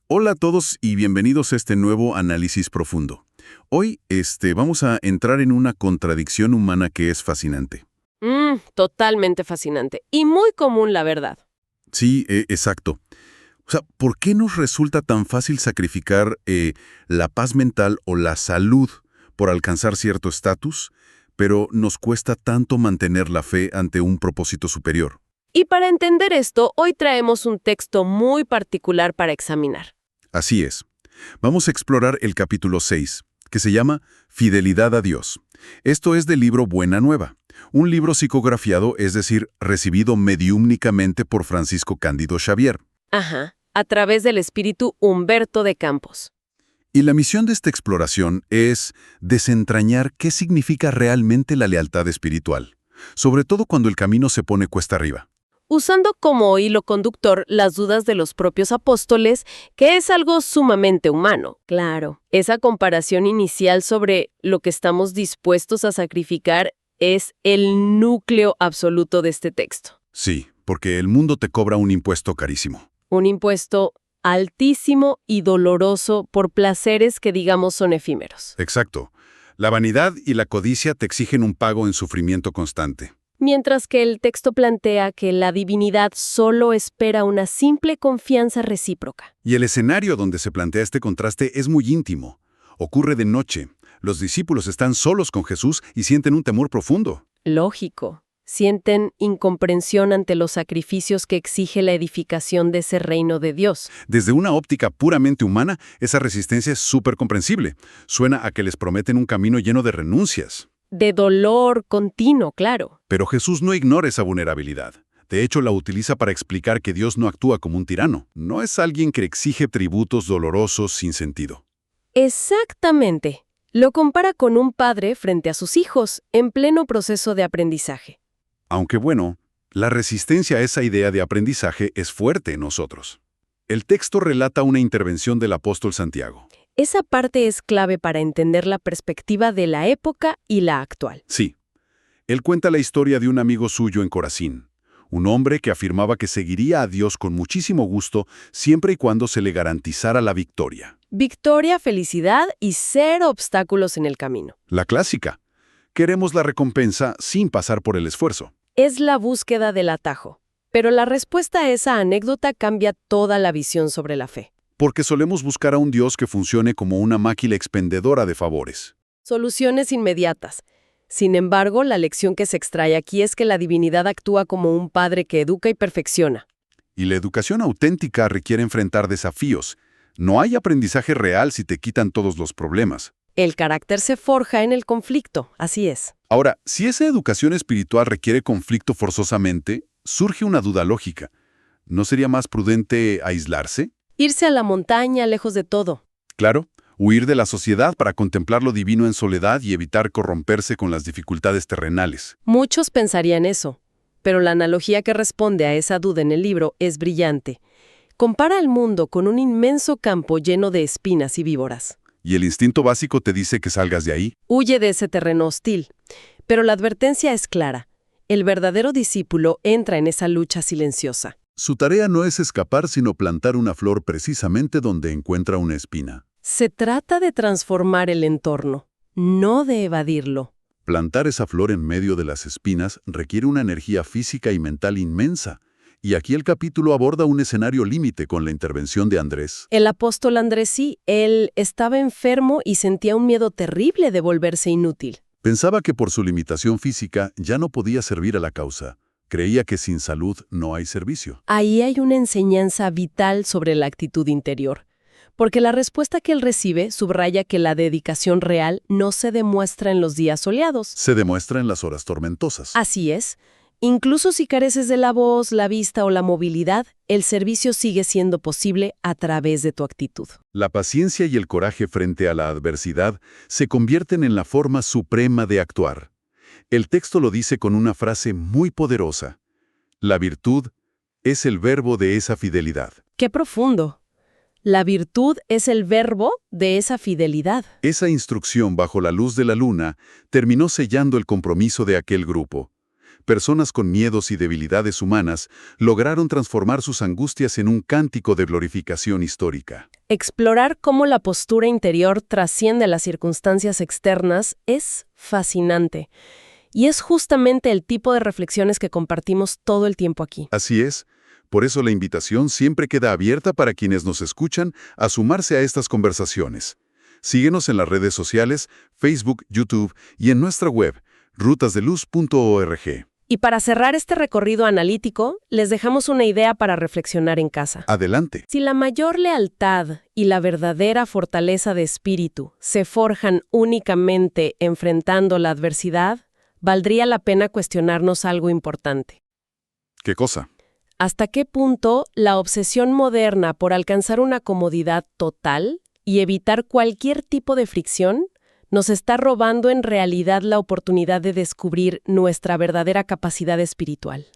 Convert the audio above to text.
Hola a todos y bienvenidos a este nuevo análisis profundo. Hoy, vamos a entrar en una contradicción humana que es fascinante. Totalmente fascinante. Y muy común, la verdad. Sí, exacto. O sea, ¿por qué nos resulta tan fácil sacrificar la paz mental o la salud por alcanzar cierto estatus, pero nos cuesta tanto mantener la fe ante un propósito superior? Y para entender esto, hoy traemos un texto muy particular para examinar. Así es. Vamos a explorar el capítulo 6, que se llama Fidelidad a Dios. Esto es del libro Buena Nueva, un libro psicografiado, es decir, recibido mediúmnicamente por Francisco Cándido Xavier. Ajá, a través del espíritu Humberto de Campos. Y la misión de esta exploración es desentrañar qué significa realmente la lealtad espiritual, sobre todo cuando el camino se pone cuesta arriba. Usando como hilo conductor las dudas de los propios apóstoles, que es algo sumamente humano. Claro. Esa comparación inicial sobre lo que estamos dispuestos a sacrificar es el núcleo absoluto de este texto. Sí, porque el mundo te cobra un impuesto carísimo. Un impuesto altísimo y doloroso por placeres que digamos son efímeros. Exacto. La vanidad y la codicia te exigen un pago en sufrimiento constante. Mientras que el texto plantea que la divinidad solo espera una simple confianza recíproca. Y el escenario donde se plantea este contraste es muy íntimo. Ocurre de noche. Los discípulos están solos con Jesús y sienten un temor profundo. Lógico. Sienten incomprensión ante los sacrificios que exige la edificación de ese reino de Dios. Desde una óptica puramente humana, esa resistencia es súper comprensible. Suena a que les prometen un camino lleno de renuncias. De dolor continuo, claro. Pero Jesús no ignora esa vulnerabilidad. De hecho, la utiliza para explicar que Dios no actúa como un tirano. No es alguien que exige tributos dolorosos sin sentido. Exactamente. Lo compara con un padre frente a sus hijos, en pleno proceso de aprendizaje. Aunque bueno, la resistencia a esa idea de aprendizaje es fuerte en nosotros. El texto relata una intervención del apóstol Santiago. Esa parte es clave para entender la perspectiva de la época y la actual. Sí. Él cuenta la historia de un amigo suyo en Corazín, un hombre que afirmaba que seguiría a Dios con muchísimo gusto siempre y cuando se le garantizara la victoria. Victoria, felicidad y cero obstáculos en el camino. La clásica. Queremos la recompensa sin pasar por el esfuerzo. Es la búsqueda del atajo. Pero la respuesta a esa anécdota cambia toda la visión sobre la fe. Porque solemos buscar a un Dios que funcione como una máquina expendedora de favores. Soluciones inmediatas. Sin embargo, la lección que se extrae aquí es que la divinidad actúa como un padre que educa y perfecciona. Y la educación auténtica requiere enfrentar desafíos. No hay aprendizaje real si te quitan todos los problemas. El carácter se forja en el conflicto, así es. Ahora, si esa educación espiritual requiere conflicto forzosamente, surge una duda lógica. ¿No sería más prudente aislarse? Irse a la montaña, lejos de todo. Claro, huir de la sociedad para contemplar lo divino en soledad y evitar corromperse con las dificultades terrenales. Muchos pensarían eso, pero la analogía que responde a esa duda en el libro es brillante. Compara el mundo con un inmenso campo lleno de espinas y víboras. Y el instinto básico te dice que salgas de ahí. Huye de ese terreno hostil. Pero la advertencia es clara. El verdadero discípulo entra en esa lucha silenciosa. Su tarea no es escapar, sino plantar una flor precisamente donde encuentra una espina. Se trata de transformar el entorno, no de evadirlo. Plantar esa flor en medio de las espinas requiere una energía física y mental inmensa. Y aquí el capítulo aborda un escenario límite con la intervención de Andrés. El apóstol Andrés sí, él estaba enfermo y sentía un miedo terrible de volverse inútil. Pensaba que por su limitación física ya no podía servir a la causa. Creía que sin salud no hay servicio. Ahí hay una enseñanza vital sobre la actitud interior, porque la respuesta que él recibe subraya que la dedicación real no se demuestra en los días soleados. Se demuestra en las horas tormentosas. Así es. Incluso si careces de la voz, la vista o la movilidad, el servicio sigue siendo posible a través de tu actitud. La paciencia y el coraje frente a la adversidad se convierten en la forma suprema de actuar. El texto lo dice con una frase muy poderosa. La virtud es el verbo de esa fidelidad. ¡Qué profundo! La virtud es el verbo de esa fidelidad. Esa instrucción bajo la luz de la luna terminó sellando el compromiso de aquel grupo. personas con miedos y debilidades humanas lograron transformar sus angustias en un cántico de glorificación histórica. Explorar cómo la postura interior trasciende las circunstancias externas es fascinante. Y es justamente el tipo de reflexiones que compartimos todo el tiempo aquí. Así es. Por eso la invitación siempre queda abierta para quienes nos escuchan a sumarse a estas conversaciones. Síguenos en las redes sociales, Facebook, YouTube y en nuestra web, rutasdeluz.org. Y para cerrar este recorrido analítico, les dejamos una idea para reflexionar en casa. Adelante. Si la mayor lealtad y la verdadera fortaleza de espíritu se forjan únicamente enfrentando la adversidad, valdría la pena cuestionarnos algo importante. ¿Qué cosa? ¿Hasta qué punto la obsesión moderna por alcanzar una comodidad total y evitar cualquier tipo de fricción nos está robando en realidad la oportunidad de descubrir nuestra verdadera capacidad espiritual?